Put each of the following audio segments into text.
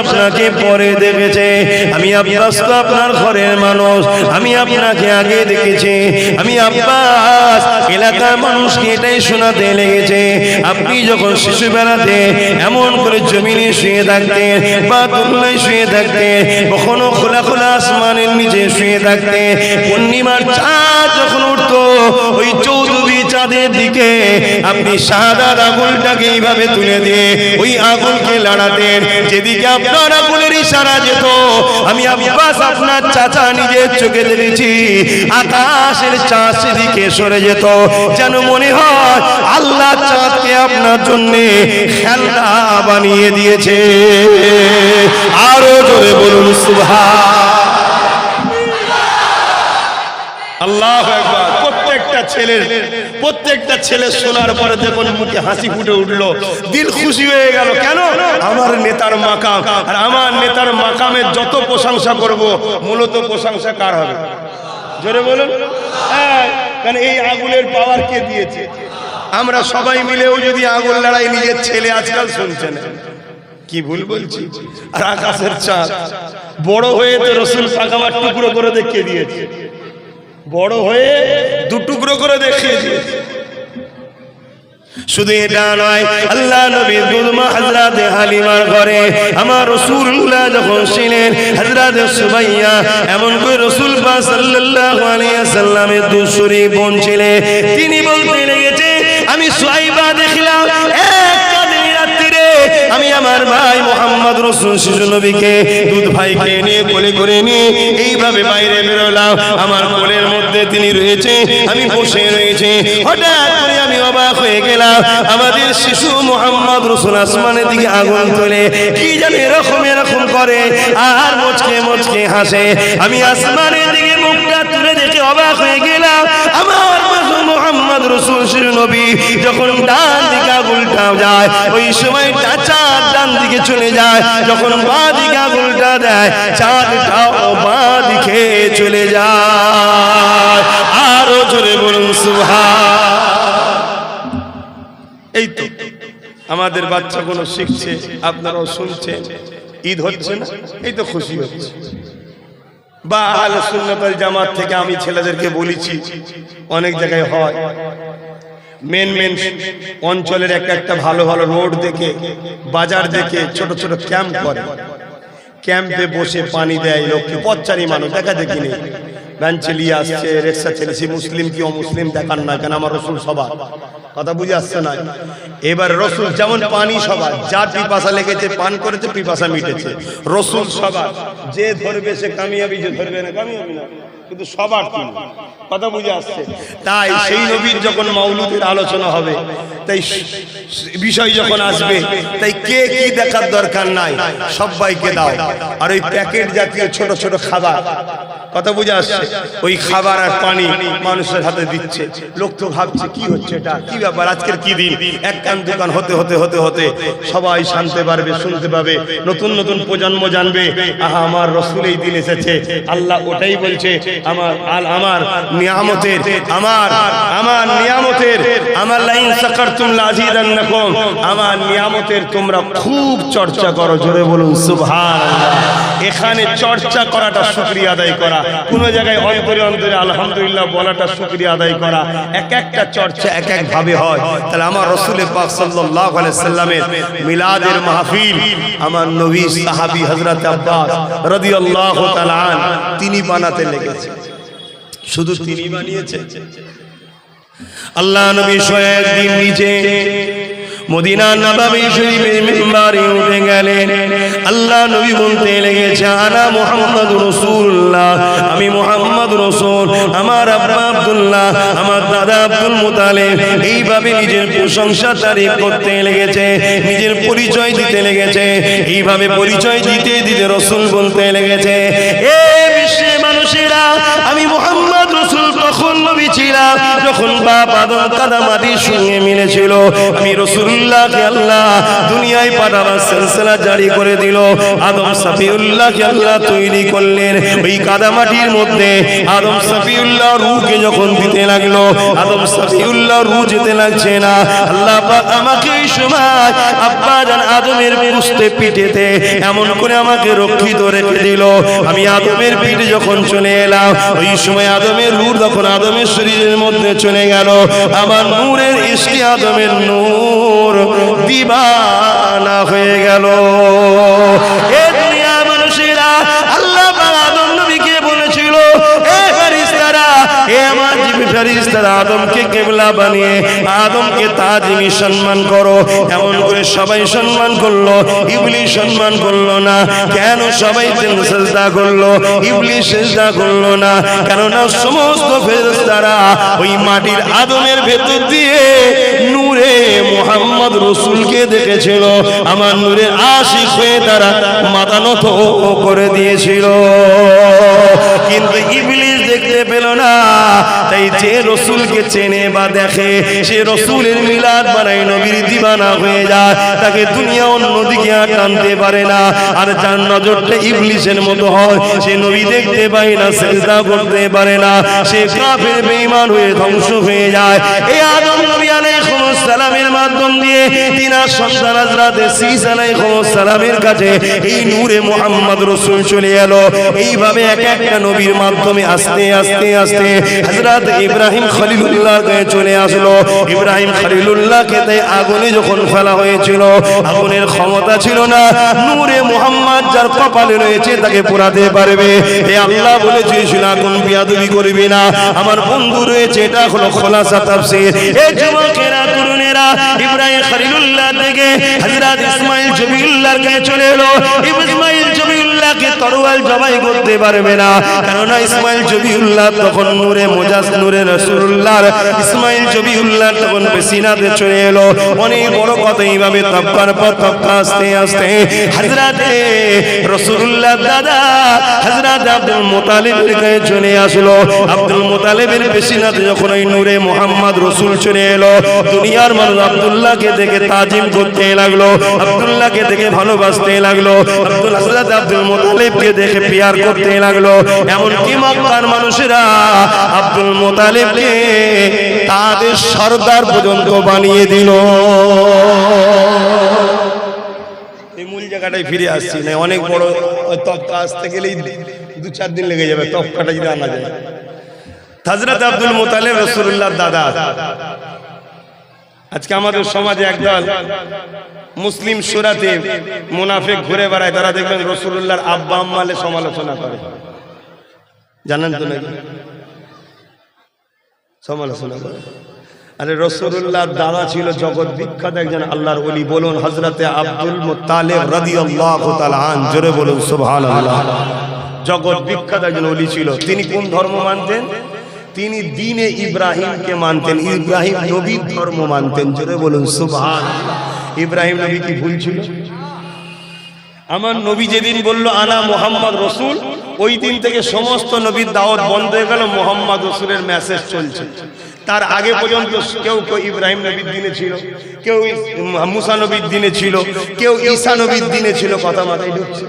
আপনাকে পরে দেখেছে, আমি আব্বাস তো আপনার ঘরের মানুষ, আমি আপনাকে আগে দেখেছি। আমি আব্বাস এলাকার মানুষকে এটাই শোনাতে লেগেছে, আপনি যখন শিশুবেলাতে এমন করে জমিনে শুয়ে থাকতেন বা দোলনায় শুয়ে থাকতেন, কখনো খোলা খোলা আসমানের নিচে শুয়ে থাকতেন, পূর্ণিমার চাঁদ যখন উঠতো ওই চৌধুরী চাঁদের দিকে আপনি শাহাদাত আঙুলটাকে এইভাবে তুলে দিয়ে ওই আঙুলকে লাড়াতেন, যেদিকে আপনার আঙুলের ইশারা যেত আমি আব্বাস আপনার চাচা নিজের চোখে দেখেছি আকাশের চাঁদ সেদিকে সরে যেত, যেন মনে হয় আল্লাহ চাঁদকে আপনার জন্য খেলনা বানিয়ে দিয়েছে। আরো জোরে বলুন সুবহান আল্লাহু আকবার। প্রত্যেকটা ছেলে শোনার পরে যখন মুখে হাসি ফুটে উঠলো, দিল খুশি হয়ে গেল। কেন? আমার নেতার মাকাম, আর আমার নেতার মাকামের যত প্রশংসা করব মূলত প্রশংসা কার হবে? জোরে বলুন। কারণ এই আগুনের পাওয়ার কে দিয়েছে? আমরা সবাই মিলেও যদি আগুন লড়াই, নিজের ছেলে আজকাল শুনছেন কি ভুল বলছি? আর আকাশের চাঁদ বড় হয়ে তো রসুল পাকাবার টুকরো করে দেখিয়ে দিয়েছে, বড় হয়ে দু টুকরো করে দেখিয়ে দিয়েছে। শুধু এটা নয়, আল্লাহ নবীর দুধমা হযরতে হালিমার ঘরে আমার রাসূলুল্লাহ যখন ছিলেন, হযরতে সুমাইয়া এমন করে রাসূল পাক সাল্লাল্লাহু আলাইহি ওয়াসাল্লামের দুধ শরীফ বোন ছিলেন, তিনি বলতে লেগেছে আমি সুহাইবা দেখলাম একটা দিন রাত্রিরে আমি আমার ভাই মুহাম্মদ রাসূল শিশু নবীকে দুধ ভাইকে নিয়ে কোলে করে নিয়ে এইভাবে বাইরে বেরোলাম, আমার কোলের মধ্যে তিনি রয়েছে, আমি বসে রয়েছে। হঠাৎ করে আমি অবাক হয়ে গেলাম, আমাদের শিশু মুহাম্মদ রাসূল আসমানের দিকে আগুন তোলে, কি জানি এরকম করে আর মুচকে মুচকে হাসে। আমি আসমানের দিকে মুখটা তুলে দেখে অবাক হয়ে গেলাম, আমার মুহাম্মদ রাসূল শিশু নবী যখন ডান দিকে আগুনটা যায় ওই সময় চাঁদ ডান দিকে চলে যায়, যখন বাঁ দিকে আগুনটা দেয় চাঁদটাও বাঁ দিকে চলে যায়। আরো জোরে বলুন সুবহান। এই তো আমাদের বাচ্চাগুলো শিখছে, আপনারাও শুনছেন, ঈদ হচ্ছে না, এই তো খুশি হচ্ছে। বা আহলে সুন্নাত ওয়াল জামাত থেকে আমি ছেলেদেরকে বলেছি, অনেক জায়গায় হয় মেন অঞ্চলের একটা ভালো ভালো রোড দেখে, বাজার দেখে ছোট ছোট ক্যাম্প করে, ক্যাম্পে বসে পানি দেয় লোককে, পথচারী মানুষ দেখা দেখি নেই, ভ্যান চালিয়ে আসছে, রিক্সা চালিয়েছে, মুসলিম কি অমুসলিম দেখান না কেন, আমার রাসূল সবার কথা বুঝে আসছে না। এবার রাসূল যেমন পানি সবার, যার পিপাসা লেগেছে পান করেছে, পিপাসা মিটেছে, রাসূল সবার, যে ধরবে সে কামিয়াবি, যে ধরবে না কামিয়াবি না, কিন্তু সবার তিনি কথা বুঝে আসছে। তাই সেই নবীর যখন মাউলুদের আলোচনা হবে, তাই বিষয় যখন আসবে, তাই কে কি দেখার দরকার নাই, সবাইকে দাও। আর ওই প্যাকেট জাতীয় ছোট ছোট খাবার, কথা বুঝে আসছে, ওই খাবার আর পানি মানুষের হাতে দিচ্ছে, লোক তো ভাবছে কি হচ্ছে, এটা কি ব্যাপার, আজকের কি দিন। এক কান দোকান হতে হতে হতে হতে সবাই জানতে পারবে, শুনতে পাবে, নতুন নতুন প্রজন্ম জানবে, আহা আমার রাসূল এই দিন এসেছে। আল্লাহ ওটাই বলছে, আমার নিয়ামতের, আমার নিয়ামতের, আমার লাইন শাকারতুম লাযিদান্নাকুম, আমার নিয়ামতের তোমরা খুব চর্চা করো। জোরে বলুন সুবহানাল্লাহ। এখানে চর্চা করাটা শুকরিয়া আদায় করা, কোন জায়গায় অন্তরে অন্তরে আলহামদুলিল্লাহ বলাটা শুকরিয়া আদায় করা, এক একটা চর্চা এক এক ভাবে হয়। তাহলে আমার রাসূল পাক সাল্লাল্লাহু আলাইহি সাল্লামের মিলাদের মাহফিল আমার নবী সাহাবী হযরত আব্বাস রাদিয়াল্লাহু তাআলা আন তিনি বানাতে লেগেছে। শুধু তিনি বানিয়েছে? আল্লাহ নবী একদিন নিচে মদিনা নববী শরীফের মিম্বারে উঠে গেলেন, আল্লাহ নবী বলতে লেগেছে আনা মুহাম্মাদুর রাসূলুল্লাহ, আমি মুহাম্মদ রাসূল, আমার আব্বা আব্দুল্লাহ, আমার দাদা আব্দুল মুতালিব, এইভাবে নিজের প্রশংসা তারিফ করতে লেগেছে, নিজের পরিচয় দিতে লেগেছে। এইভাবে পরিচয় দিতে দিতে রাসূল বলতে লেগেছে, এ বিশ্বের মানুষেরা, আমি মুহাম্মদ রাসূল তখন নবী ছিলাম যখন বাপ আদম কাদামাটির সঙ্গে মিলেছিল, আমি রাসূলুল্লাহকে আল্লাহ দুনিয়ায় পাঠাবার সিলসিলা জারি করে দিল। আদম সফিউল্লাহকে আল্লাহ তৈরি করলেন। ওই কাদামাটির মধ্যে আদম সফিউল্লাহ রূহকে যখন দিতে লাগলো, আদম সফিউল্লাহ রূহ যেতে লাগছে না। আল্লাহ পাক আমাকে এই সময় আব্বা জান আদমের পুস্তে পিঠেতে এমন করে আমাকে রক্ষিত রেখে দিল। আমি আদমের পিঠে যখন চলে এলাম, ওই সময় আদমের রূহ যখন আদমের শরীরের মধ্যে চলে গেল, আমার নূরের ইশকে আদমের নূর দিবানা হয়ে গেল। এ দুনিয়া মানুষেরা, আল্লাহ পাক আদম নবীকে বলেছিল, এ ফেরেশতারা, এ আমার ফেরেশতারা আদমকে কিবলা বানিয়ে আদমকে তাজিমি সম্মান করো। এমন করে সবাই সম্মান করলো, ইবলিস সম্মান করলো না। কেন সবাই সিজদা করলো, ইবলিস সিজদা করলো না? কেননা সমস্ত ফেরেশতারা ওই মাটির আদমের ভেতর দিয়ে নূরে মুহাম্মদ রাসূলকে দেখেছিল। আমার নূরের আশিক হয়ে তারা মাথা নত করে দিয়েছিল, কিন্তু ইবলিস দেখতে পেল না। তাই যে রাসূলকে চেনে বা দেখে, সে রাসূলের মিলাদ বানায় নবীর দিবানা হয়ে যায়, তাকে দুনিয়া অন্যদিকে আর টানতে পারে না। আর যার নজরটা ইবলিসের মতো হয়, সে নবী দেখতে পায় না, সিজদা করতে পারে না, সে কাফের বেঈমান হয়ে ধ্বংস হয়ে যায়। এই আদম নবী আলাইহিস সালামের মাধ্যম দিয়ে তিনার সন্তান হযরত ঈসা আলাইহিস সালামের কাছে এই নূরে মুহাম্মদ রাসূল চলে এলো। এইভাবে এক একটা নবীর মাধ্যমে আস্তে আস্তে আস্তে হযরত ইব্রাহিম খলিলুল্লাহর কাছে চলে আসলো। ইব্রাহিম খলিলুল্লাহকে তাই আগুনে যখন ফেলা হয়েছিল, আগুনের ক্ষমতা ছিল না। নূরে মুহাম্মদ যার কপালে রয়েছে তাকে পোড়াতে পারবে। হে আল্লাহ বলেছিল, আগুন বিয়াদবি করবি না। আমার বন্ধু রয়েছে, এটা হলো খোলাসা তাফসীর। এই যুবকেরা, তরুণেরা, ইব্রাহিম খলিলুল্লাহ থেকে হযরত ইসমাঈল জবিউল্লাহর কাছে চলে এলো। ইসমাঈল জবিউল্লাহকে তরোয়াল জবাই করতে পারবে না, কারণ ইসমাঈল জবিউল্লাহ তখন নূরে মুজাস নূরে রাসূলুল্লাহর ইসমাঈল জবিউল্লাহ তখন সিনাতে চলে এলো। অনেক বড় কথা, এইভাবে তবকার পর তবকা আস্তে আস্তে হযরত রাসূলুল্লাহ দাদা হযরত আব্দুল মুতালিবের কাছে চলে আসলো। আব্দুল মুতালিবের সিনাতে যখন ওই নূরে মুহাম্মদ রাসূল চলে এলো, দুনিয়ার মানুষ আব্দুল্লাহকে দেখে তাজিম করতে লাগলো, আব্দুল্লাহকে দেখে ভালোবাসতে লাগলো, হযরত আব্দুল মুতালিবকে দেখে পিয়ার করতে লাগলো। এমনকি মক্কার মানুষেরা আব্দুল মুতালিবকে তাদের সর্দার পর্যন্ত বানিয়ে দিল। এই মূল জায়গাটায় ফিরে আসছি না, অনেক বড় তবকা আসতে গেলেই 2-4 দিন লেগে যাবে তবকাটা যদি আনা যায়। হযরত আব্দুল মুতালিব রাসূলুল্লাহর দাদা। আজকে আমাদের সমাজে একদল মুসলিম সুরাতে মুনাফিক ঘুরে বেড়ায়, তারা দেখবেন রাসূলুল্লাহর আব্বা আম্মালে সমালোচনা করে। জানেন তো নাকি? সমালোচনা করে। আরে রাসূলুল্লাহর দাদা ছিল জগৎ বিখ্যাত একজন আল্লাহর ওলি। বলুন হযরতে আব্দুল মুত্তালিব রাদিয়াল্লাহু তাআলা আন, জোরে বলুন সুবহানাল্লাহ। জগৎ বিখ্যাত একজন ওলি ছিল। তিনি কোন ধর্ম মানতেন? তিনি দ্বীনে ইব্রাহিমকে মানতেন। ইব্রাহিম নবীর ধর্ম মানতেন, জোরে বলুন সুবহানাল্লাহ। ইব্রাহিম নবী কি ভুল ছিল? আমার নবী যেদিন বলল আনা মুহাম্মদ রাসূল, ওই দিন থেকে সমস্ত নবীর দাওয়াত বন্ধ হয়ে গেল, মুহাম্মদ রাসূলের মেসেজ চলছে। তার আগে পর্যন্ত কেউ কেউ ইব্রাহিম নবীর দিনে ছিল, কেউ মুসা নবীর দিনে ছিল, কেউ ঈসা নবীর দিনে ছিল। কথা মাথায় ঢুকছে?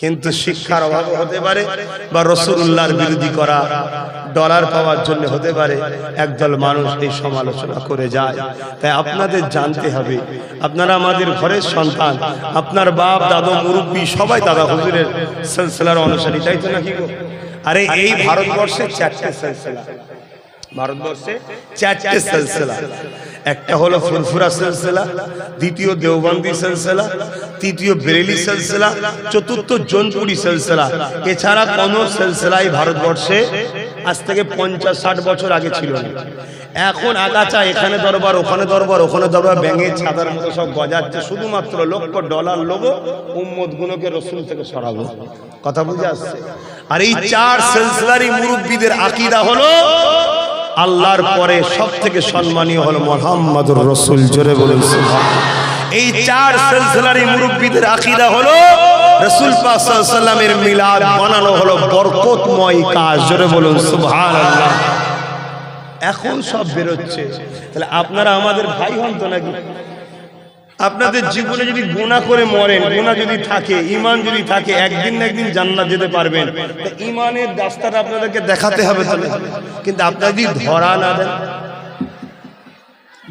কিন্তু শিক্ষার অভাব হতে পারে, বা রাসূলুল্লাহর বিরোধী করা, ডলার পাওয়ার জন্য হতে পারে একদল মানুষ এই সমালোচনা করে যায়। তাই আপনাদের জানতে হবে, আপনারা আমাদের ঘরের সন্তান, আপনার বাপ দাদা মুরব্বী সবাই দাদা হুজুরের সিলসিলার অনুসারী, তাই তো নাকি গো? আরে এই ভারতবর্ষে 4টে সিলসিলা, ভারতবর্ষে 4টে সিলসিলা। একটা হলো ফুরফুরা সিলসিলা, দ্বিতীয় দেওবন্দি সিলসিলা, তৃতীয় বেরেলি সিলসিলা, চতুর্থ জৌনপুরি সিলসিলা। এছাড়া কোনো সিলসিলাই ভারতবর্ষে আজ থেকে 50-60 বছর আগে ছিল না। এখন আগাছা, এখানে দরবার, ওখানে দরবার, ওখানে দরবার, ব্যাঙের ছাতার মতো সব গজাচ্ছে, শুধুমাত্র লক্ষ ডলার লোভ, উম্মত গুলোকে রাসূল থেকে সরাবো। কথা বুঝে আসছে? আর এই 4 সিলসিলারই মুরব্বিদের আকীদা হলো আল্লাহর পরে সব থেকে সম্মানীয় হলো মুহাম্মদুর রাসূল, জোরে বলুন সুবহানাল্লাহ। এই 4 সিলসিলারই মুরব্বিদের আকীদা হলো রাসূল পাক সাল্লাল্লাহু আলাইহি ওয়াসাল্লামের মিলাদ বানানো হলো বরকতময় কাজ, জোরে বলুন সুবহানাল্লাহ। এখন সব বেরোচ্ছে। তাহলে আপনারা আমাদের ভাই হন তো নাকি? আপনাদের জীবনে যদি গুনাহ করে মরেন, গুনাহ যদি থাকে, ঈমান যদি থাকে, একদিন না একদিন জান্নাত যেতে পারবেন। তা ঈমানের রাস্তাটা আপনাদেরকে দেখাতে হবে তাহলে। কিন্তু আপনারা যদি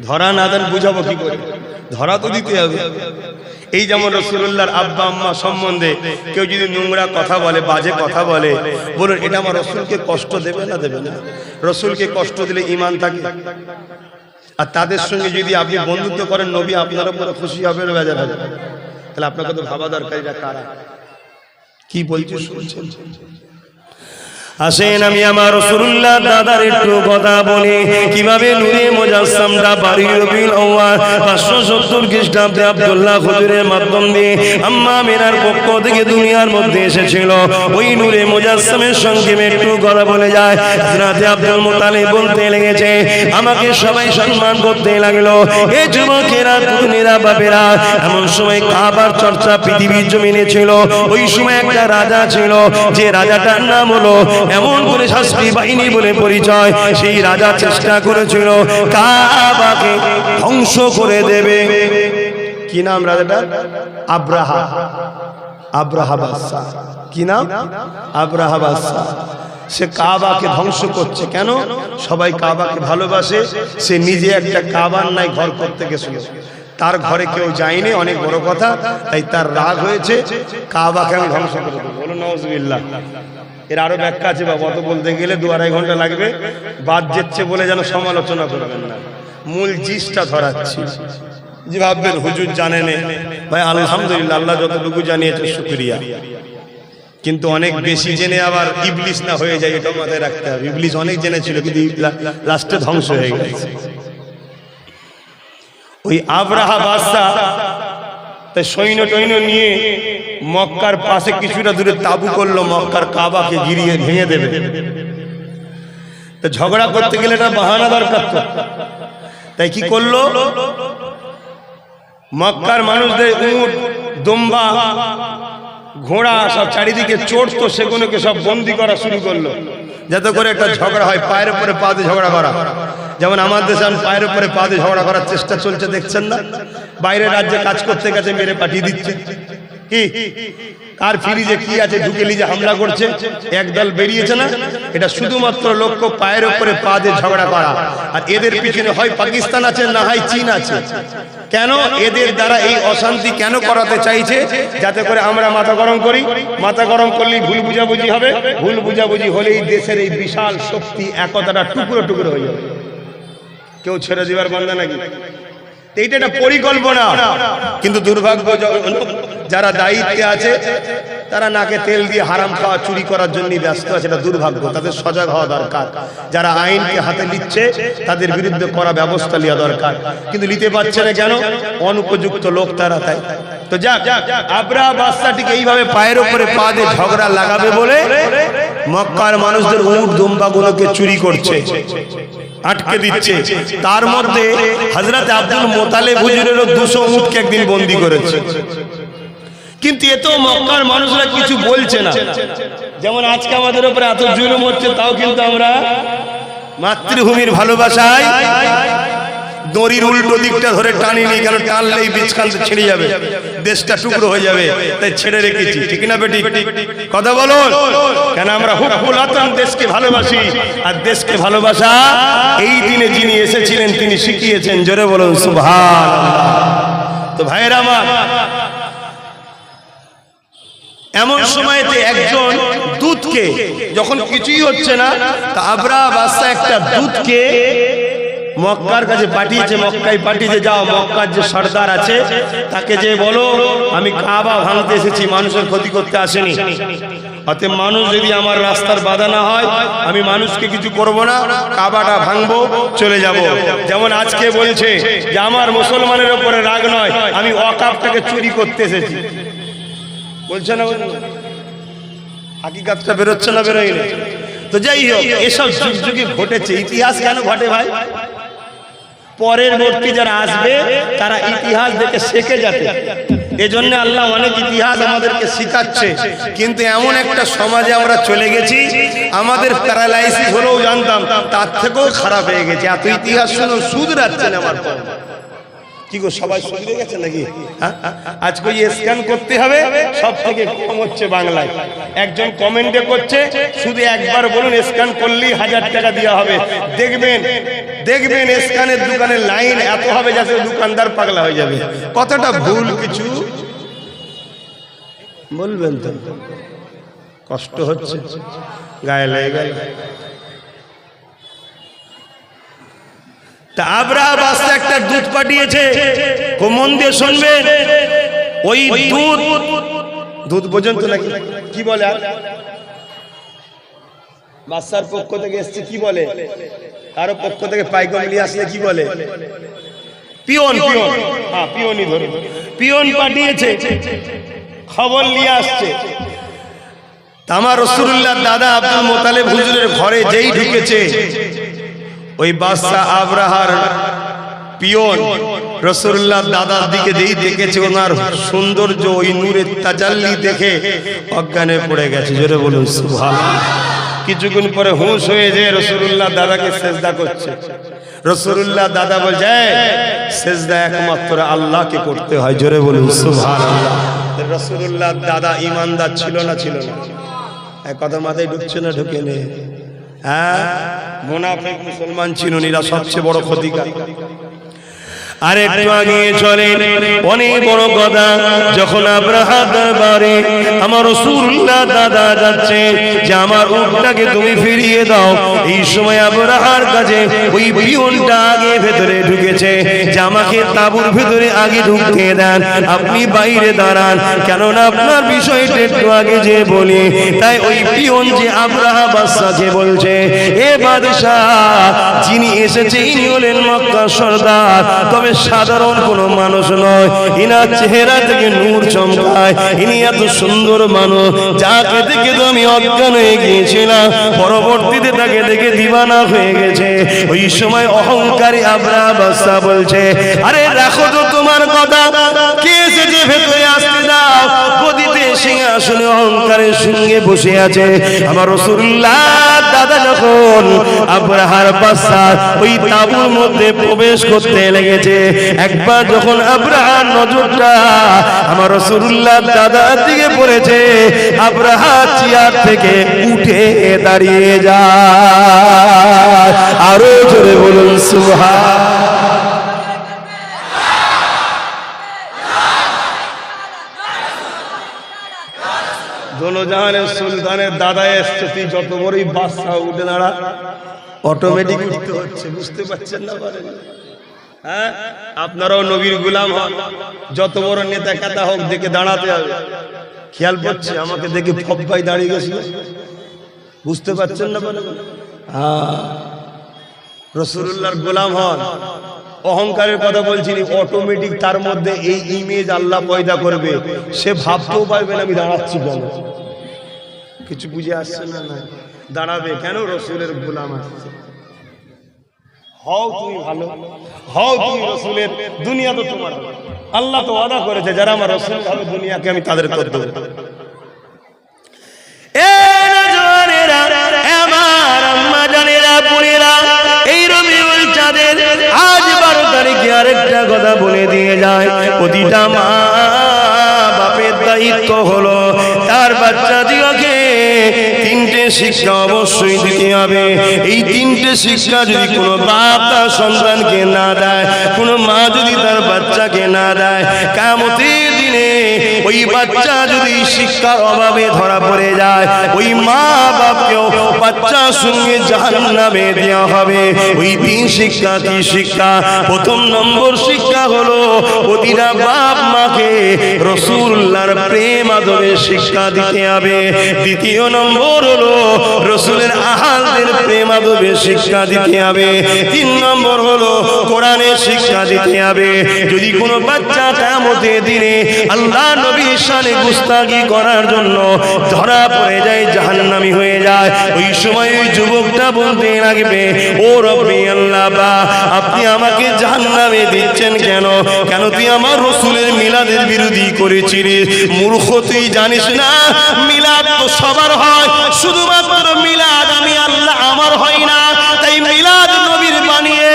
ধরা না দেন বুঝাবো কি করে? ধরা তো দিতে হবে। এই যেমন রাসূলুল্লাহর আব্বা আম্মা সম্বন্ধে কেউ যদি নোংরা কথা বলে, বাজে কথা বলে, বলুন এটা আমার রাসূলকে কষ্ট দেবে না দেবে না? রাসূলকে কষ্ট দিলে ঈমান থাকে? আর তাদের সঙ্গে যদি আপনি বন্ধুত্ব করেন, নবী আপনার উপরে খুশি হবে না বেজার হবে? তাহলে আপনাকে তো ভাবা দরকার এটা কারা, কি বলছে শুনছেন। আসেন আমি আমার রাসূলুল্লাহ দাদার একটু কথা বলি, কিভাবে নূরে মুজাসসামটা বাড়ি রবিউল আউয়াল 570 খ্রিস্টাব্দে আব্দুল্লাহ হুজুরের মাধ্যম দিয়ে আম্মা আমিনার পক্ষ থেকে দুনিয়ার মধ্যে এসেছিল। ওই নূরে মুজাসসামের সঙ্গে একটু কথা বলে যায়। হযরত আব্দুল মুত্তালিব বলতে লেগেছে, আমাকে সবাই সম্মান করতে লাগলো। এই যুবকেরা, তরুণেরা, বাপেরা, এমন সময় কাবার চর্চা পৃথিবীর জমিনে ছিল। ওই সময় একটা রাজা ছিল, যে রাজাটার নাম হলো এমন করে শাস্ত্রী বাহিনী বলে পরিচয়। সেই রাজা চেষ্টা করেছিল কাবাকে ধ্বংস করে দেবে। কি নাম রাজাটার? আব্রাহা বাদশা। কি নাম? আব্রাহা বাদশা। সে কাবাকে ধ্বংস করছে। কেন? সবাই কাবাকে ভালোবাসে, সে নিজে একটা কাবার নাই ঘর করতে গেছিল, তার ঘরে কেউ যায়নি, অনেক বড় কথা। তাই তার রাগ হয়েছে, কাবাকে আমি ধ্বংস করে দেবো। বলুন নাউজুবিল্লাহ। এর আরো ব্যাখ্যা আছে বাবা, অত বলতে গেলে 2-2.5 ঘন্টা লাগবে। বাদ যাচ্ছে বলে যেন সমালোচনা করবেন না, মূল জিসটা ধরাচ্ছি। যে ভাববেন হুজুর জানেন, ভাই আলহামদুলিল্লাহ, আল্লাহ যতটুকু জানিয়েছে শুকরিয়া। কিন্তু অনেক বেশি জেনে আবার ইবলিস না হয়ে যায়, এটা মাথায় রাখতে হবে। ইবলিস অনেক জেনেছিল, কিন্তু লাস্টে ধ্বংস হয়ে গেছে। ওই আব্রাহা বাদশা তাই সৈন্য টৈন্য নিয়ে মক্কার পাশে কিছুটা দূরে তাবু করলো, মক্কার কাবাকে গিরিয়ে ভেঙে দেবে। তো ঝগড়া করতে গেলে এটা বাহানা দরকার তো। তাই কি করলো, মক্কার মানুষদের উট, দুম্বা, ঘোড়া সব চারিদিকে চড়তো, সেগুলোকে সব বন্দি করা শুরু করলো, যাতে করে একটা ঝগড়া হয়। পায়ের উপরে পা দিয়ে ঝগড়া করা, যেমন আমার দেশে পায়ের উপরে পা দিয়ে ঝগড়া করার চেষ্টা চলছে, দেখছেন না? বাইরের রাজ্যে কাজ করতে গেছে, মেরে পাঠিয়ে দিচ্ছে। কি আর ফ্রিজে কি আছে ঢুকে নিয়ে হামলা করছে, একদল বেরিয়েছে না? এটা শুধুমাত্র লক্ষ্য পায়ের উপরে পা দিয়ে ঝগড়া করা। আর এদের পিছনে হয় পাকিস্তান আছে, না হয় চীন আছে। কেন? এদের দ্বারা এই অশান্তি কেন করাতে চাইছে? যাতে করে আমরা মাথা গরম করি। মাথা গরম করলেই ভুল বুঝাবুঝি হবে, ভুল বুঝাবুঝি হলেই দেশের এই বিশাল শক্তি একতাটা টুকরো টুকরো হয়ে যাবে। কেউ ছেড়ে দিবার বান্দা নাকি? এইটা একটা পরিকল্পনা। কিন্তু দুর্ভাগ্য, যারা দায়িত্বে আছে তারা নাকে তেল দিয়ে হারাম খাওয়া, চুরি করার জন্য ব্যস্ত আছে। এটা দুর্ভাগ্য, তাদের সজাগ হওয়া দরকার। যারা আইনকে হাতে নিচ্ছে তাদের বিরুদ্ধে করা ব্যবস্থা নেওয়া দরকার, কিন্তু নিতে পারছে না কেন? অনুপযুক্ত লোক তারা। তাই তো যাক, আব্রাহা বাদশাটিকে এইভাবে পায়ের উপরে পা দিয়ে ঝগড়া লাগাবে বলে মক্কার মানুষদের উট দুম্বাগুলোকে চুরি করছে, আটকে দিচ্ছে। তার মধ্যে হযরত আব্দুল মুত্তালিব হুজুরেরও 200 উটকে একদিন বন্দী করেছে। কিন্তু এত মক্কার মানুষরা কিছু বলছে না। যেমন আজকে আমাদের উপরে এত জুলুম হচ্ছে, তাও কিন্তু আমরা মাতৃভূমির ভালোবাসায় দড়ির উল্টো দিকটা ধরে টানিনি। কেন? টানলেই বীজখান্ত ছিঁড়ে যাবে, দেশটা টুকরো হয়ে যাবে, তাই ছেড়ে রেখেছি। ঠিক না বেটি? কথা বলুন। কেন? আমরা হুব্বুল ওয়াতান, দেশকে ভালোবাসি। আর দেশকে ভালোবাসা এই দিনে যিনি এসেছিলেন তিনি শিখিয়েছেন। জোরে বলুন সুবহানাল্লাহ। তো ভাইয়েরা আমার, এমন সময়তে একজন দূতকে, যখন কিছুই হচ্ছে না, তা আব্রাহা বাদশা একটা দূতকে মক্কার কাছে পাঠিয়েছে। মক্কায় পাঠিয়েছে, যাও মক্কার যে সর্দার আছে তাকে যে বলো আমি কাবা ভাঙতে এসেছি, মানুষের ক্ষতি করতে আসেনি। অতএব মানুষ যদি আমার রাস্তার বাধা না হয়, আমি মানুষকে কিছু করব না, কাবাটা ভাঙবো, চলে যাব। যেমন আজকে বলছে যে আমার মুসলমানের উপরে রাগ নয়, আমি ওয়াকাফটাকে চুরি করতে এসেছি। বলছে না? হাকিকাতটা বেরোচ্ছে না? বেরোয়নি তো। যাই হোক, এসব যুগ যুগে ঘটেছে। ইতিহাস কেন ঘটে ভাই? পরের বর্তী যারা আসবে তারা ইতিহাস দেখে শেখে, যাতে এজন্য আল্লাহ অনেক ইতিহাস আমাদেরকে শিখাচ্ছে, কিন্তু এমন একটা সমাজে আমরা চলে গেছি, আমাদের প্যারালাইসিস হলেও জানতাম, তার থেকেও খারাপ হয়ে গেছে। এত ইতিহাস শুনে শুধরাচ্ছেন আমার পর। কি গো, সবাই শুধরে গেছে নাকি? আজকে স্ক্যান করতে হবে, সব থেকে কম হচ্ছে বাংলায়। একজন কমেন্টে করছে, শুধু একবার বলুন স্ক্যান করলেই 1000 টাকা দেওয়া হবে। দেখবেন দেখবেন স্ক্যানের দোকানে লাইন এত হবে যাতে দোকানদার পাগলা হয়ে যাবে। কতটা ভুল কিছু বলবেন তো, কষ্ট হচ্ছে, গায়ে লেগে গেল। তা আব্রাহা বাদশা একটা দূত পাঠিয়েছে, মন দিয়ে শুনবেন। ওই দূত পর্যন্ত নাকি কি বলে, বাদশার পক্ষ থেকে এসছে কি বলে, কারো পক্ষ থেকে পাইকারি নিয়ে আসলে কি বলে, পিয়ন। হ্যাঁ, পিয়নই ধরুন, পিয়ন পাঠিয়েছে, খবর নিয়ে আসছে। আমার রাসূলুল্লাহ দাদা আব্দুল মুত্তালিব হুজুরের ঘরে যেই ঢুকেছে, ওই বাদশা আব্রাহার পিয়ন রাসূলুল্লাহ দাদার দিকে যেই দেখেছে, ওনার সৌন্দর্য, ওই নূরের তাজাল্লি দেখে অজ্ঞানে পড়ে গেছে। জোরে বলুন সুবহানাল্লাহ। কিছুক্ষণ পরে হুঁশ হয়ে যায়, রাসূলুল্লাহ দাদাকে সেজদা করছে। রাসূলুল্লাহ দাদা বলছে, সেজদা একমাত্র আল্লাহকে করতে হয়। জোরে বলুন সুবহানাল্লাহ। রাসূলুল্লাহ দাদা ঈমানদার ছিল না, ছিল না? এক কথা মাথায় ঢুকছে না, ঢুকে নে? হ্যাঁ, মুনাফিক মুসলমান ছিল, এরা সবচেয়ে বড় ক্ষতিকার। আর একটু আগে চলেন, অনেক বড় কথা। যখন আব্রাহা দরবারে আমার রাসূলুল্লাহ দাদা যাচ্ছে যে আমার উটটাকে তুমি ফিরিয়ে দাও, এই সময় আব্রাহার কাছে ওই পিয়নটা আগে ভেতরে ঢুকেছে যে আমাকে তাঁবুর ভেতরে আগে ঢুকতে দেন, আপনি বাইরে দাঁড়ান, কেননা আপনার বিষয়টা একটু আগে যে বলি। তাই ওই পিয়ন যে আব্রাহা বাদশাকে বলছে, এ বাদশাহ, যিনি এসেছে ইনি হলেন মক্কার সরদার, তবে সাধারণ কোনো মানুষ নয়, ইনার চেহারা থেকে নূর চমকায়, ইনি এত সুন্দর মানুষ, যাকে দেখে তো আমি অজ্ঞান হয়ে গিয়েছিলাম, পরবর্তীতে তাকে দেখে দিওয়ানা হয়ে গেছে। ওই সময় অহংকারী আব্রাহা বাদশা বলছে, আরে রাখো তো তোমার কথা, কে এসেছে ভেতরে আসতে দাও। গদিতে সিংহাসনে অহংকারের সঙ্গে বসে আছে আমার রাসূলুল্লাহ দাদা। যখন আব্রাহার বাদশা ওই তাঁবুর মধ্যে প্রবেশ করতে লেগেছে, একবার যখন আব্রাহার নজরটা আমার রাসূলুল্লাহ দাদার দিকে পড়েছে, আব্রাহা চেয়ার থেকে উঠে দাঁড়িয়ে যায়। আরো জোরে বলুন সুবহানাল্লাহ। দোনোজাহানের সুলতানের দাদা এসছে, তুই যত বড়ই বাদশা উঠে দাঁড়া, অটোমেটিক উঠতে হচ্ছে। বুঝতে পারছেন না? পারেন? হ্যাঁ, আপনারাও নবীর গোলাম হন, যত বড় নেতা কাতা হোক দেখে দাঁড়াতে হবে। খেয়াল করছে, আমাকে দেখে ফব্বাই দাঁড়িয়ে গেছিল। বুঝতে পারছেন না? হ্যাঁ, রাসূলুল্লাহর গোলাম হন। অহংকারের কথা বলছি, অটোমেটিক তার মধ্যে এই ইমেজ আল্লাহ পয়দা করবে, সে ভাবতেও পারবে না আমি দাঁড়াচ্ছি কেন। কিছু বুঝে আসছে না? না, দাঁড়াবে কেন? রাসূলের গোলাম আসছে। হও তুমি ভালো, হও তুমি রাসূলের, দুনিয়া তো তোমার। আল্লাহ তো ওয়াদা করেছে, যারা আমার রাসূল হবে দুনিয়াকে আমি তাদের করে দেব। এ নজওয়ানেরা, আমার আম্মা জানেরা, বোনেরা, এই রবিউল চাঁদের আজ 12 তারিখে আরেকটা কথা বলে দিয়ে যায়। প্রতিটা মা বাপের দায়িত্ব হলো তার বাচ্চাদিগকে 3টে শিক্ষা অবশ্যই দিতে হবে। এই 3টে শিক্ষা যদি কোনো বাপ তার সন্তানকে না দেয়, কোনো মা যদি তার বাচ্চাকে না দেয়, কিয়ামতের দিনে ওই বাচ্চা যদি শিক্ষার অভাবে ধরা পড়ে যায়, ওই মা বাপকেও বাচ্চার সঙ্গে জাহান্নামে দেওয়া হবে। ওই 3 শিক্ষা কি শিক্ষা? প্রথম নম্বর শিক্ষা হলো প্রতিটা বাপ মাকে রাসূলুল্লাহর প্রেম আদরের শিক্ষা দিতে হবে। দ্বিতীয় নম্বর হলো রাসূলের আহালদের প্রেম আদরের শিক্ষা দিতে হবে। 3 নম্বর হলো কোরআনের শিক্ষা দিতে হবে। যদি কোনো বাচ্চা কিয়ামতের দিনে আল্লাহ নবী নবীর শানে গুস্তাখি করার জন্য ধরা পড়ে যায়, জাহান্নামী হয়ে যায়। ওই সময় ওই যুবকটা বলতে লাগবে, ও রব্বি আল্লাহ, বা আপনি আমাকে জাহান্নামে দিচ্ছেন কেন? কেন তুই আমার রাসূলের মিলাদের বিরোধী করেছিস? মূর্খ, তুই জানিস না মিলাদ তো সবার হয়, শুধুমাত্র মিলাদ আমি আল্লাহ আমার হয় না। তাই মিলাদ নবীর বানিয়ে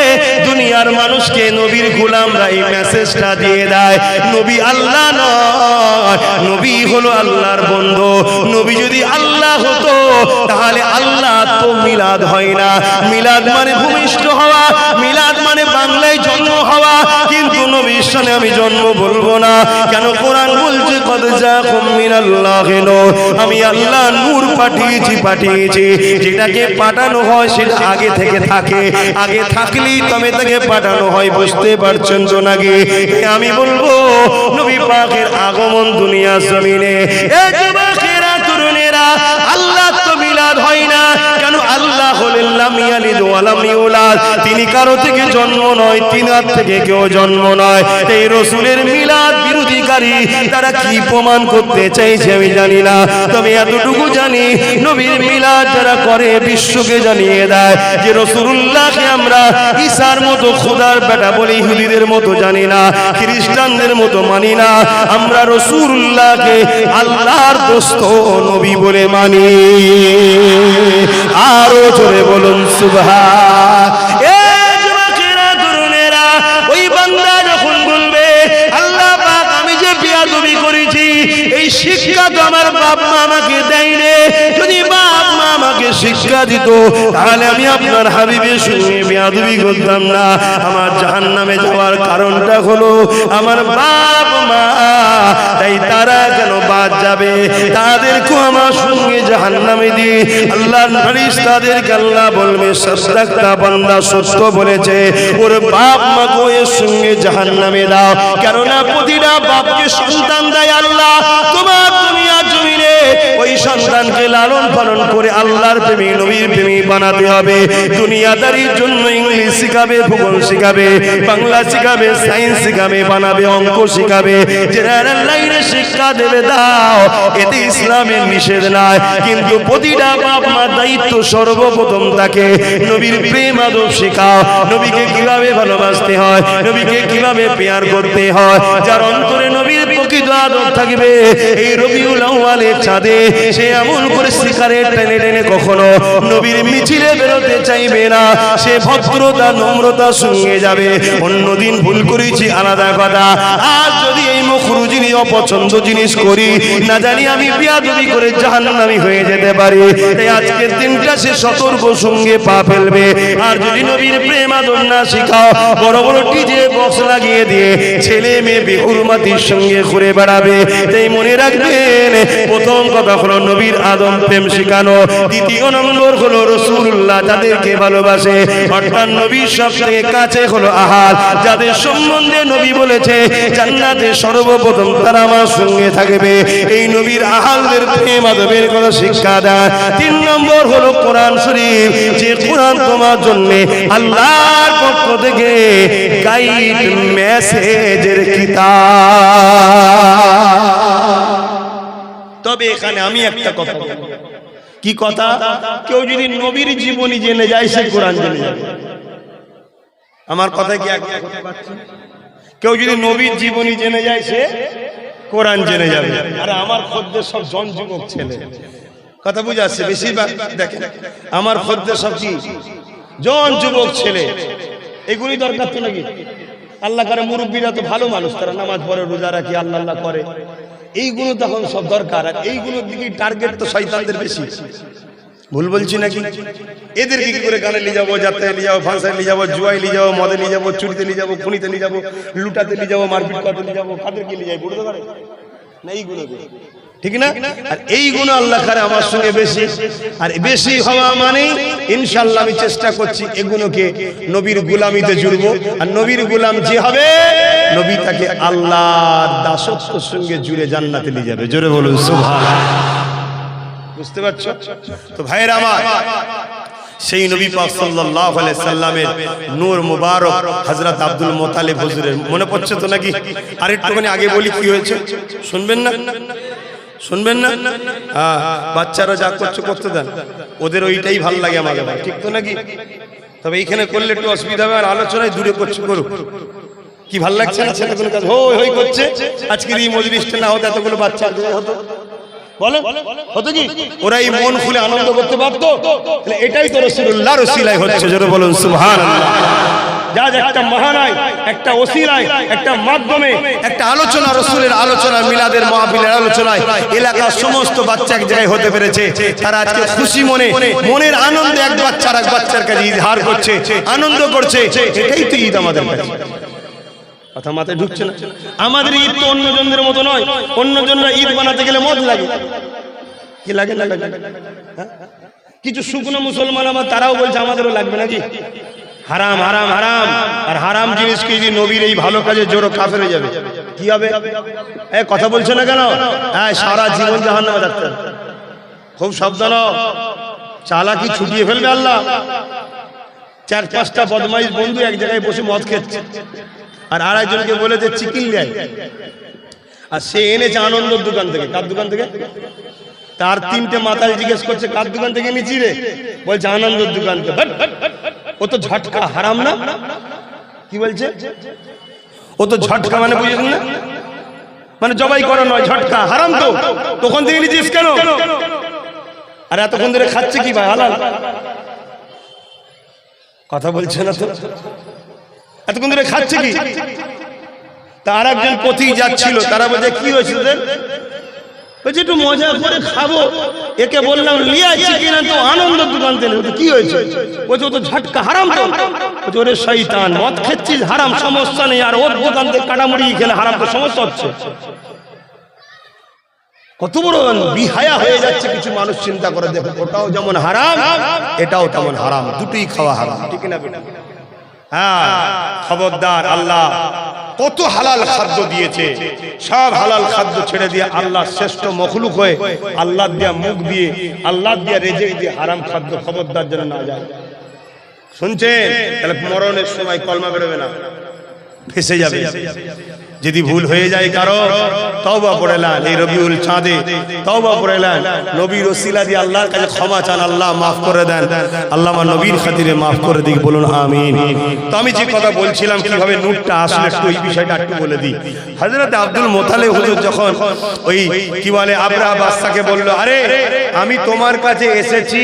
দুনিয়ার মানুষকে নবীর গোলামরা এই মেসেজটা দিয়ে দেয়, নবী আল্লাহ নয়, নবী হলো আল্লাহর বন্ধু। নবী যদি আল্লাহ হতো তাহলে আল্লাহ তো মিলাদ হয় না। মিলাদ মানে ভূমিষ্ঠ হওয়া, মিলাদ মানে বাংলায় জন্ম হওয়া, কিন্তু নবীর শানে আমি জন্ম বলবো না। কেন? কোরআন বলছে কদ জাকুম মিনাল্লাহি নূর, আমি আল্লাহ নূর পাঠিয়েছি। যেটাকে পাঠানো হয় সেটা আগে থেকে থাকে, আগে থাকলেই তবে তাকে পাঠানো হয়। বুঝতে পারছেন তো নাকি? আমি বলবো নবী পাকের আগমন দুনিয়া জমিনে, এই যুবকেরা তরুণেরা, আল্লাহ তো মিলাদ হয় না। কেন? আল্লাহ হলেন লাম ইয়ালিদ ওয়া লাম ইউলাদ, তিনি কারো থেকে জন্ম নয়, তিনার থেকে কেউ জন্ম নয়। এই রাসূলের মিলাদ বিরোধীকারী তারা কি প্রমাণ করতে চাইছে আমি জানি না, তবে এতটুকু জানি নবীর মিলাদ যারা করে বিশ্বকে জানিয়ে দেয় যে রাসূলুল্লাহকে আমরা ঈসার মতো খোদার বেটা বলে ইহুদিদের মতো জানি না, খ্রিস্টানদের মতো মানি না, আমরা রাসূলুল্লাহকে আল্লাহর দোস্ত নবী বলে মানি। আরো জোরে বলুন সুবহান। এই যুবকেরা তরুণেরা, ওই বান্দা যখন বলবে আল্লাহ পাক আমি যে বিয়াদবি করেছি এই শিক্ষা তো আমার বাপ মা আমাকে দেয়নি, যদি বাপ মা আমাকে শিক্ষা দিত তাহলে আমি আপনার হাবিবের সঙ্গে বিয়াদবি করতাম না। আমার জাহান্নামে যাওয়ার কারণটা হলো আমার বাপ মা, তাই তারা কেন বাদ যাবে? তাদেরকেও আমার সঙ্গে জাহান্নামে দিয়ে আল্লাহর ফেরেশতাদেরকে আল্লাহ বলবে সাদাক্তা বান্দা, সত্য বলেছে, ওর বাপ মাকে এর সঙ্গে জাহান্নামে দাও। কেননা প্রতিটা বাপকে সন্তান দেয় আল্লাহ। তোমার দুনিয়ার জমিনে ওই সন্তানকে লালন পালন করে আল্লাহর প্রেমী নবীর প্রেমী বানাতে হবে। দুনিয়াদারির জন্য ইংলিশ শিখাবে, ভূগোল শিখাবে, বাংলা শিখাবে, সায়েন্স শিখাবে, বানাবে, অঙ্ক শিখাবে, জেনারেল লাইনে শিক্ষা দেবে, দাও, এতে ইসলামের নিষেধ নাই। কিন্তু প্রতিটা বাপ মার দায়িত্ব সর্বপ্রথম তাকে নবীর প্রেম আদব শেখাও, নবীকে কিভাবে ভালোবাসতে হয়, নবীকে কিভাবে পেয়ার করতে হয়। যার অন্তরে নবীর প্রকৃত আদব থাকবে, এই রবিউল আউয়ালের চাঁদে সে এমন করে সিগারেট টেনে টেনে কখনো নবীর মিছিলে বেরোতে চাইবে না। সে ভদ্রতা নম্রতার সঙ্গে যাবে। অন্যদিন ভুল করেছি আলাদা কথা, আজ যদি এই মখরুজিনী অপছন্দ জিনিস করি, না জানি আমি বিয়াদবি করে জাহান্নামী হয়ে যেতে পারি। তাই আজকের দিনটা সে সতর্ক সঙ্গে পা ফেলবে। আর যদি নবীর প্রেম আদর না শিখাও, বড় বড় ডিজে বক্স লাগিয়ে দিয়ে ছেলে মেয়ে বেহুরমাতির সঙ্গে ঘুরে বেড়াবে। তাই মনে রাখবেন, প্রথম কথা হলো নবীর আদম প্রেম শিখানো, দ্বিতীয় নম্বর হলো রাসূলুল্লাহ যাদেরকে ভালোবাসে, অর্থাৎ নবীর সবথেকে কাছে হলো আহাল, যাদের সম্বন্ধে নবী বলেছে জান্নাতে সর্বপ্রথম তারা আমার সঙ্গে থাকবে। এই নবীর আহালদের প্রেম আদবের কথা শিক্ষা দেয়। তিন নম্বর হলো কোরআন শরীফ, যে কোরআন তোমার জন্য আল্লাহর পক্ষ থেকে গাইড মেসেজের কিতাব। তবে এখানে আমি একটা কথা বলবো। কি কথা? কেউ যদি নবীর জীবনী জেনে যায় সে কোরআন জেনে যাবে। আমার কথা কি হতে পারছে? কেউ যদি নবীর জীবনী জেনে যায় সে কোরআন জেনে যাবে। আরে আমার খদ্দের সব জন যুবক ছেলে, কথা বুঝে আসছে? বেশিরভাগ দেখেন আমার খদ্দের সব কি জন যুবক ছেলে। এগুলি দরকার তো নাকি? আল্লাহ করে মুরব্বীরা তো ভালো মানুষ, তারা নামাজ পড়ে, রোজা রাখে, আল্লাহ আল্লাহ করে, এইগুলো তখন সব দরকার। আর এইগুলোর দিকে টার্গেট তো শয়তানদের বেশি। ভুল বলছি নাকি? এদেরকে কি করে গানে নিয়ে যাবো, যাত্রায় নিয়ে যাবো, ফাংশনে নিয়ে যাবো, জুয়ায় নিয়ে যাবো, মদে নিয়ে যাবো, চুরিতে নিয়ে যাবো, খুনিতে নিয়ে যাবো, লুটাতে নিয়ে যাবো, মারপিট করতে নিয়ে যাবো, কাদেরকে নিয়ে যাই? বুঝতে পারে না এইগুলো, ঠিক না? আর এইগুলো আল্লাহ করে আমার সঙ্গে বেশি। আর বেশি হওয়া মানে ইনশাআল্লাহ আমি চেষ্টা করছি এগুলোকে নবীর গোলামিতে জুড়বো। আর নবীর গোলাম যে হবে, নবী তাকে আল্লাহর দাসত্বের সঙ্গে জুড়ে জান্নাতে নিয়ে যাবে। জোরে বলুন সুবহানাল্লাহ। বুঝতে পারছো তো ভাইয়েরা আমার? সেই নবী পাক সাল্লাল্লাহু আলাইহি সাল্লামের নূর মুবারক হযরত আব্দুল মুত্তালিব হুজুরের মনে পড়ছে তো নাকি? আর একটুখানি আগে বলি কি হয়েছে, শুনবেন না? শুনবেন না? হ্যাঁ, বাচ্চারা যা করছে করতে দেন, ওদের ওইটাই ভালো লাগে আমাদের, ঠিক তো নাকি? তবে এইখানে করলে একটু অসুবিধা হবে, আর আলোচনায় দূরে করছে করুক। কি ভালো লাগছে না ছেলেগুলো কাজ হই হই করছে? আজকের এই মজলিসটা না হতো এতগুলো বাচ্চা হতো, বলেন হতো কি? ওরা এই মন খুলে আনন্দ করতে পারতো? এটাই তো রাসূলুল্লাহর ওসিলায় হচ্ছে, জোরে বলুন সুবহানাল্লাহ। যা একটা মহানায়, একটা ওসিলায়, একটা মাধ্যমে, একটা আলোচনা, রাসূলের আলোচনা, মিলাদের মাহফিলের আলোচনায় এলাকার সমস্ত বাচ্চা এক জায়গায় হতে পেরেছে। তারা আজকে খুশি মনে, মনের আনন্দে এক বাচ্চা আর এক বাচ্চার কাছে ইজহার করছে, আনন্দ করছে। এটাই তো ঈদ আমাদের কাছে। কথা মাথায় ঢুকছে না? আমাদের ঈদ তো অন্যজনদের মতো নয়। অন্যজনরা ঈদ বানাতে গেলে মদ লাগে, কি লাগে না লাগে? কিছু শুকনো মুসলমান আমার তারাও বলছে আমাদেরও লাগবে নাকি? হারাম হারাম হারাম। আর হারাম জিনিসকে যদি নবীর এই ভালো কাজে জোরো কাফের হয়ে যাবে, কি হবে? কথা বলছো না কেন? হ্যাঁ, সারা জীবন জাহান্নামে থাকতে হবে। খুব সাবধান, চালাকি ছুটিয়ে ফেলবে আল্লাহ। 4-5টা বদমাইশ বন্ধু এক জায়গায় বসে মদ খেচ্ছে, আর আরেকজনকে বলেছে চিকেন লাই, আর সে এনেছে আনন্দের দোকান থেকে। কার দোকান থেকে? তার 3টে মাতাল জিজ্ঞেস করছে কার দোকান থেকে নিচি রে? বলছে আনন্দের দোকান থেকে। ও তো ঝটকা, হারাম না? কি বলছে? ও তো ঝটকা মানে বুঝলেন না? মানে জবাই করা নয়, ঝটকা হারাম। তো তখন থেকে নিচিস কেন? আর এতক্ষণ ধরে খাচ্ছে কি ভাই? হালাল। কথা বলছে না তো? এতক্ষণ ধরে খাচ্ছে কি? তার একজন পথিক যাচ্ছিল, তারা বলছে কি হয়েছে তোদের? বলছে একটু মজা করে খাবো। একে বললাম লিয়া চিকেন, তো আনন্দের দোকান থেকে। কি হয়েছে? বলছে ও তো ঝটকা, হারাম। তো বলছে ওরে শয়তান, মদ খেচ্ছিস হারাম, সমস্যা নেই, আর ওর দোকান থেকে কাটামুড়ি খেলে হারাম, তো সমস্যা হচ্ছে। কত বড় বিহায়া হয়ে যাচ্ছে কিছু মানুষ। চিন্তা করে দেখো, ওটাও যেমন হারাম, এটাও তেমন হারাম, দুটোই খাওয়া হারাম, ঠিক না বেটা? হ্যাঁ, খবরদার। আল্লাহ কত হালাল খাদ্য দিয়েছে, সব হালাল খাদ্য ছেড়ে দিয়ে আল্লাহ শ্রেষ্ঠ মখলুক হয়ে আল্লাহ দিয়া মুখ দিয়ে, আল্লাহ দিয়া রেজেক দিয়ে হারাম খাদ্য খবরদার যেন না যায়। শুনছেন? তাহলে মরণের সময় কলমা বেরোবে না, ফেসে যাবে। যদি ভুল হয়ে যায় কারো, তওবা পড়ে নেন। এই রবিউল চাঁদে তওবা পড়ে নেন, নবীর ওসিলা দিয়ে আল্লাহর কাছে ক্ষমা চান, আল্লাহ মাফ করে দেন। আল্লাহ আমার নবীর খাতিরে মাফ করে দিক, বলুন আমিন। তো আমি যে কথা বলছিলাম কিভাবে নূরটা আসলে, একটু এই বিষয়টা একটু বলে দিই। হযরত আব্দুল মুত্তালিব হুজুর যখন ওই কি বলে আবরাহা বাদশাকে বলল, আরে আমি তোমার কাছে এসেছি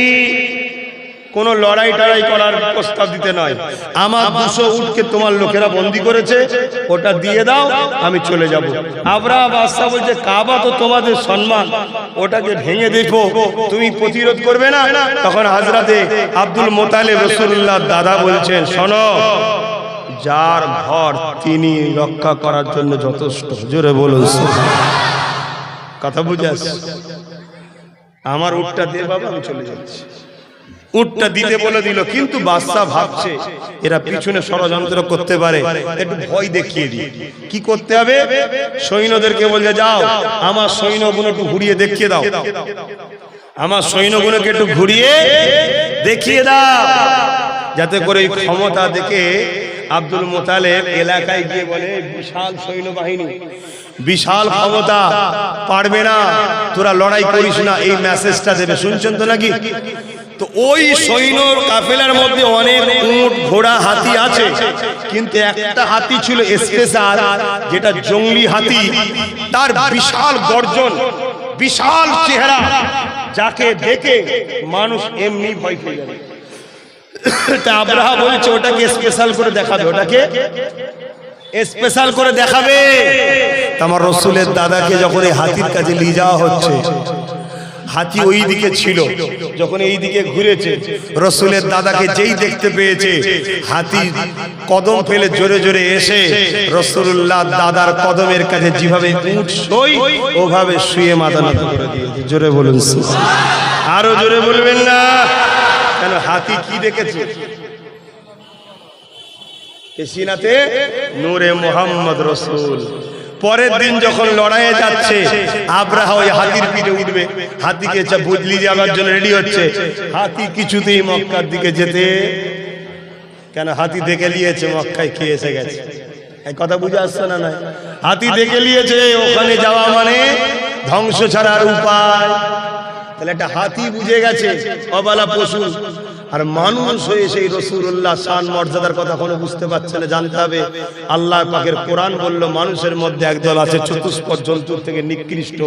কোন লড়াই টড়াই করার প্রস্তাব দিতে নয়, আমার 200 উটকে তোমার লোকেরা বন্দী করেছে, ওটা দিয়ে দাও, আমি চলে যাব। আবরাহা বাদশা বলছে কাবা তো তোমাদের সম্মান, ওটাকে ভেঙে দেখো, তুমি প্রতিরোধ করবে না? তখন হযরতে আব্দুল মুত্তালিব রাসূলুল্লাহর দাদা বলছেন, শোনো, যার ঘর তিনি রক্ষা করার জন্য যথেষ্ট। জোরে বলুন কথা বুঝে আসছে? আমার উটটা দে বাবা, আমি চলে যাচ্ছি। উটটা দিতে বলে দিল, কিন্তু বাদশা ভাবছে এরা পিছনে ষড়যন্ত্র করতে পারে, একটু ভয় দেখিয়ে দিই। কি করতে হবে? সৈন্যদেরকে বলছে যাও আমার সৈন্যগুলো একটু ঘুরিয়ে দেখিয়ে দাও, আমার সৈন্যগুলোকে একটু ঘুরিয়ে দেখিয়ে দাও, যাতে করে এই ক্ষমতা দেখে আব্দুল মুত্তালিব এলাকায় গিয়ে বলে বিশাল সৈন্যবাহিনী, বিশাল ক্ষমতা, পারবে না, তোরা লড়াই করিস না, এই মেসেজটা দেবে। শুনছেন তো নাকি? তো ওই সৈন্য কাফেলার মধ্যে অনেক উট, ঘোড়া, হাতি আছে, কিন্তু একটা হাতি ছিল স্পেশাল, যেটা জঙ্গলি হাতি, তার বিশাল গর্জন, বিশাল চেহারা, যাকে দেখে মানুষ এমনি ভয় পেয়ে যাবে। তা আবরাহা বলছে ওটাকে স্পেশাল করে দেখাবে, ওটাকে স্পেশাল করে দেখাবে। আমার রাসূলের দাদাকে যখন এই হাতির কাছে নিয়ে যাওয়া হচ্ছে, হাতি ওই দিকে ছিল, যখন এই দিকে ঘুরেছে, রাসূলের দাদাকে যেই দেখতে পেয়েছে, হাতি কদম ফেলে জোরে জোরে এসে রাসূলুল্লাহ দাদার কদমের কাছে যেভাবে উট শোয় ওভাবে শুয়ে মাথা নত করে দিয়েছে। জোরে বলুন সুবহানাল্লাহ। আরো জোরে বলবেন না? কেন? হাতি কি দেখেছে? সিনাতে নূরে মুহাম্মদ রাসূল। পরের দিন যখন লড়াইয়ে যাচ্ছে আব্রাহা ওই হাতির পিঠে উঠবে, হাতিকে বদলি যাওয়ার জন্য রেডি হচ্ছে। হাতি কিছুতেই মক্কার দিকে যেতে, কেন হাতি দেখে নিয়েছে মক্কায় কে এসে গেছে। এই কথা বুঝে আসছে না? নাই, হাতি দেখে নিয়েছে ওখানে যাওয়া মানে ধ্বংস ছাড়ার উপায়। তাহলে একটা হাতি বুঝে গেছে অবলা পশু, আর মানুষ হয়ে সেই রাসূলুল্লাহ শান মর্যাদার কথা কোনো বুঝতে পারছে না। জানতে হবে আল্লাহ পাকের কোরআন বলল মানুষের মধ্যে একদল আছে চতুষ্পদ জন্তুর থেকে নিকৃষ্ট,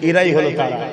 এরাই হলো তারা।